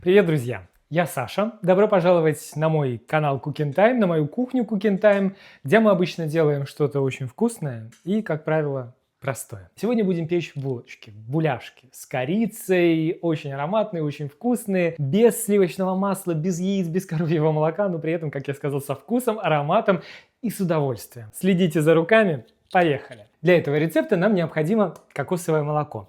Привет, друзья! Я Саша. Добро пожаловать на мой канал Cooking Time, на мою кухню Cooking Time, где мы обычно делаем что-то очень вкусное и, как правило, простое. Сегодня будем печь булочки, буляшки с корицей, очень ароматные, очень вкусные, без сливочного масла, без яиц, без коровьего молока, но при этом, как я сказал, со вкусом, ароматом и с удовольствием. Следите за руками, поехали! Для этого рецепта нам необходимо кокосовое молоко.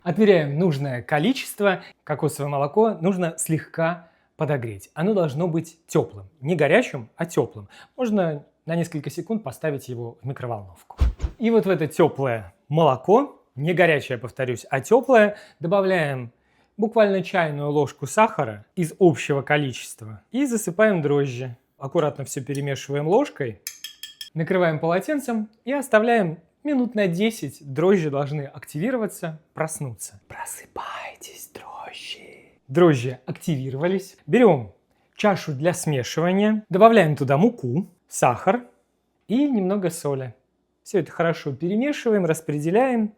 Отмеряем нужное количество. Кокосовое молоко нужно слегка подогреть. Оно должно быть теплым. Не горячим, а теплым. Можно на несколько секунд поставить его в микроволновку. И вот в это теплое молоко, не горячее, повторюсь, а теплое, добавляем буквально чайную ложку сахара из общего количества и засыпаем дрожжи. Аккуратно все перемешиваем ложкой, накрываем полотенцем и оставляем минут на 10. Дрожжи должны активироваться, проснуться. Просыпайтесь, дрожжи. Дрожжи активировались. Берем чашу для смешивания, добавляем туда муку, сахар и немного соли. Все это хорошо перемешиваем, распределяем.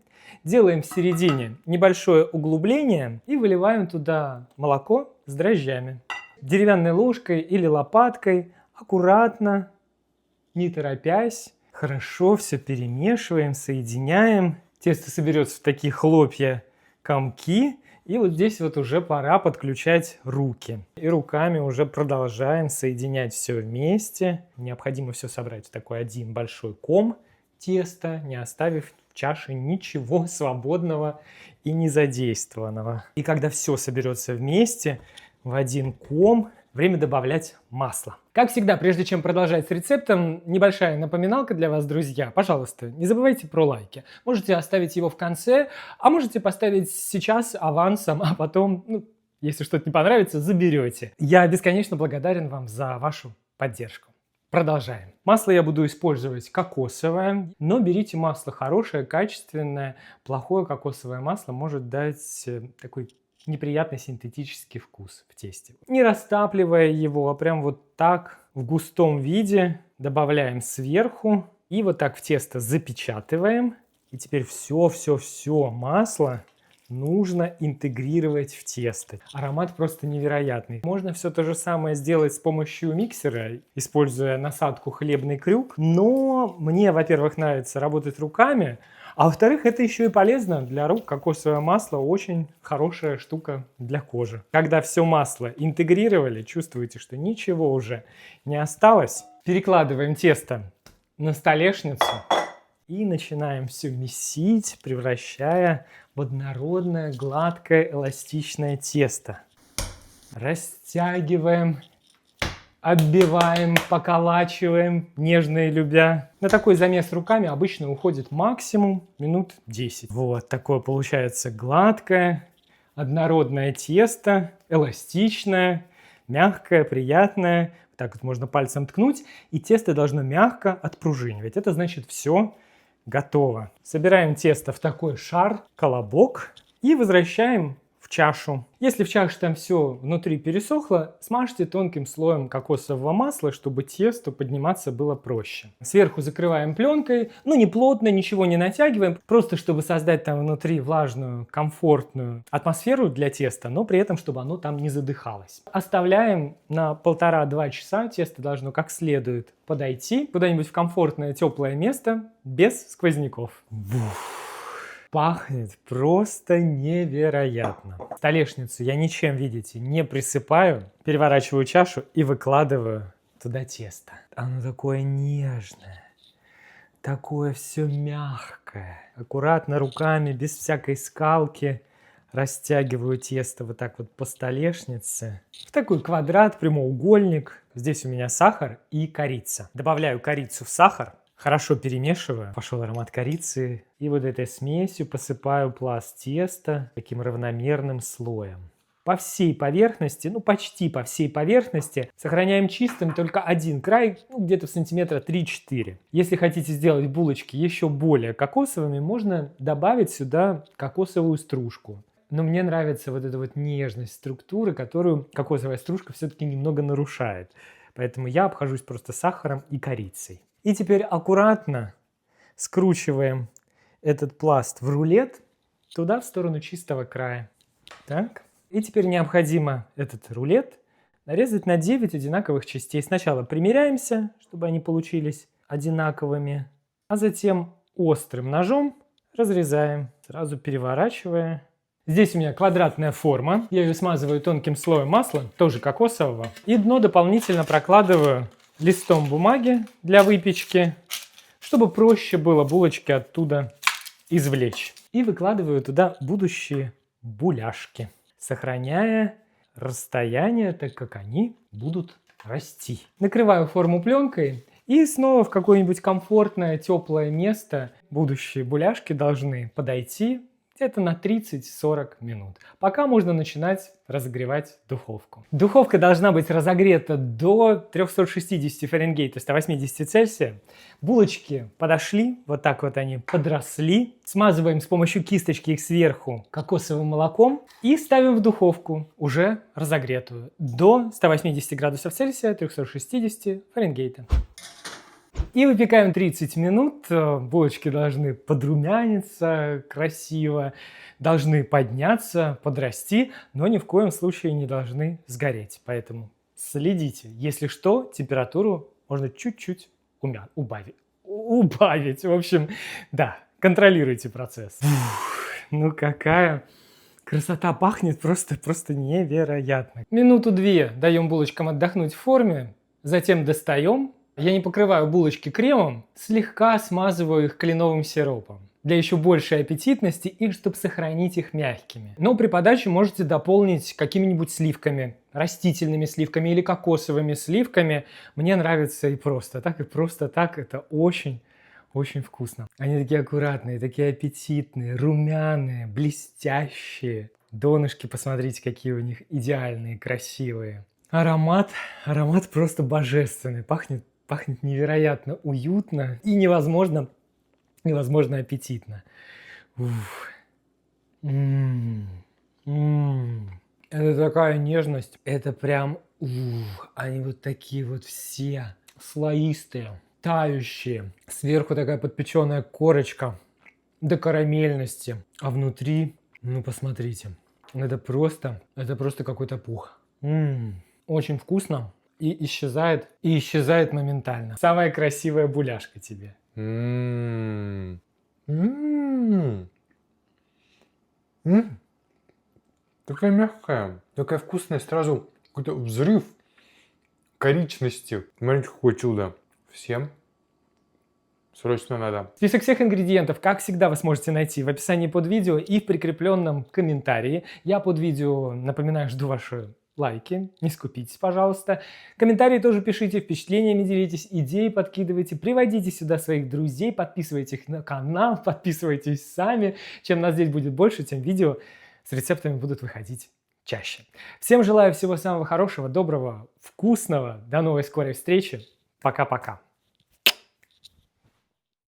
Делаем в середине небольшое углубление и выливаем туда молоко с дрожжами. Деревянной ложкой или лопаткой аккуратно, не торопясь, хорошо все перемешиваем, соединяем. Тесто соберется в такие хлопья, комки. И вот здесь вот уже пора подключать руки. И руками уже продолжаем соединять все вместе. Необходимо все собрать в такой один большой ком теста, не оставив в чаше ничего свободного и незадействованного. И когда все соберется вместе в один ком, время добавлять масло. Как всегда, прежде чем продолжать с рецептом, небольшая напоминалка для вас, друзья. Пожалуйста, не забывайте про лайки. Можете оставить его в конце, а можете поставить сейчас авансом, а потом, если что-то не понравится, заберете. Я бесконечно благодарен вам за вашу поддержку. Продолжаем. Масло я буду использовать кокосовое, но берите масло хорошее, качественное. Плохое кокосовое масло может дать такой неприятный синтетический вкус в тесте. Не растапливая его, а прям вот так в густом виде добавляем сверху и вот так в тесто запечатываем. И теперь все масло нужно интегрировать в тесто. Аромат просто невероятный. Можно все то же самое сделать с помощью миксера, используя насадку хлебный крюк. Но мне, во-первых, нравится работать руками, а во-вторых, это еще и полезно для рук. Кокосовое масло очень хорошая штука для кожи. Когда все масло интегрировали, чувствуете, что ничего уже не осталось. Перекладываем тесто на столешницу и начинаем все месить, превращая в однородное, гладкое, эластичное тесто. Растягиваем, оббиваем, поколачиваем, нежно и любя. На такой замес руками обычно уходит максимум минут 10. Вот такое получается гладкое, однородное тесто, эластичное, мягкое, приятное. Так вот можно пальцем ткнуть, и тесто должно мягко отпружинивать. Это значит все готово. Собираем тесто в такой шар, колобок и возвращаем в чашу. Если в чаше там все внутри пересохло, смажьте тонким слоем кокосового масла, чтобы тесту подниматься было проще. Сверху закрываем пленкой, не плотно, ничего не натягиваем, просто чтобы создать там внутри влажную, комфортную атмосферу для теста, но при этом, чтобы оно там не задыхалось. Оставляем на 1,5-2 часа, тесто должно как следует подойти куда-нибудь в комфортное теплое место, без сквозняков. Пахнет просто невероятно. Столешницу я ничем, видите, не присыпаю. Переворачиваю чашу и выкладываю туда тесто. Оно такое нежное, такое все мягкое. Аккуратно руками, без всякой скалки, растягиваю тесто вот так вот по столешнице. В такой квадрат, прямоугольник. Здесь у меня сахар и корица. Добавляю корицу в сахар. Хорошо перемешиваю, пошел аромат корицы, и вот этой смесью посыпаю пласт теста таким равномерным слоем. По всей поверхности, почти по всей поверхности, сохраняем чистым только один край, где-то в сантиметра 3-4. Если хотите сделать булочки еще более кокосовыми, можно добавить сюда кокосовую стружку. Но мне нравится вот эта вот нежность структуры, которую кокосовая стружка все-таки немного нарушает. Поэтому я обхожусь просто сахаром и корицей. И теперь аккуратно скручиваем этот пласт в рулет туда, в сторону чистого края. Так. И теперь необходимо этот рулет нарезать на 9 одинаковых частей. Сначала примеряемся, чтобы они получились одинаковыми, а затем острым ножом разрезаем, сразу переворачивая. Здесь у меня квадратная форма, я ее смазываю тонким слоем масла, тоже кокосового, и дно дополнительно прокладываю листом бумаги для выпечки, чтобы проще было булочки оттуда извлечь. И выкладываю туда будущие буляшки, сохраняя расстояние, так как они будут расти. Накрываю форму пленкой и снова в какое-нибудь комфортное, теплое место будущие буляшки должны подойти где-то на 30-40 минут. Пока можно начинать разогревать духовку. Духовка должна быть разогрета до 360 Фаренгейта, 180 Цельсия. Булочки подошли, вот так вот они подросли. Смазываем с помощью кисточки их сверху кокосовым молоком и ставим в духовку, уже разогретую, до 180 градусов Цельсия, 360 Фаренгейта. И выпекаем 30 минут. Булочки должны подрумяниться красиво, должны подняться, подрасти, но ни в коем случае не должны сгореть. Поэтому следите. Если что, температуру можно чуть-чуть убавить. В общем, да, контролируйте процесс. Ну какая красота, пахнет просто невероятно. Минуту-две даем булочкам отдохнуть в форме, затем достаем. Я не покрываю булочки кремом, слегка смазываю их кленовым сиропом для еще большей аппетитности и чтобы сохранить их мягкими. Но при подаче можете дополнить какими-нибудь сливками, растительными сливками или кокосовыми сливками. Мне нравится и просто так. Это очень вкусно. Они такие аккуратные, такие аппетитные, румяные, блестящие. Донышки, посмотрите, какие у них идеальные, красивые. Аромат просто божественный. Пахнет невероятно уютно и невозможно аппетитно. Это такая нежность. Это прям... Они вот такие вот все слоистые, тающие. Сверху такая подпеченная корочка до карамельности. А внутри, ну посмотрите, это просто какой-то пух. Очень вкусно. И исчезает моментально. Самая красивая буляшка тебе. Такая мягкая, такая вкусная, сразу какой-то взрыв коричности. Смотрите, какое чудо. Всем срочно надо. Список всех ингредиентов, как всегда, вы сможете найти в описании под видео и в прикрепленном комментарии. Я под видео, напоминаю, жду ваши лайки, не скупитесь, пожалуйста. Комментарии тоже пишите, впечатлениями делитесь, идеи подкидывайте, приводите сюда своих друзей, подписывайтесь на канал, подписывайтесь сами. Чем нас здесь будет больше, тем видео с рецептами будут выходить чаще. Всем желаю всего самого хорошего, доброго, вкусного. До новой скорой встречи. Пока-пока.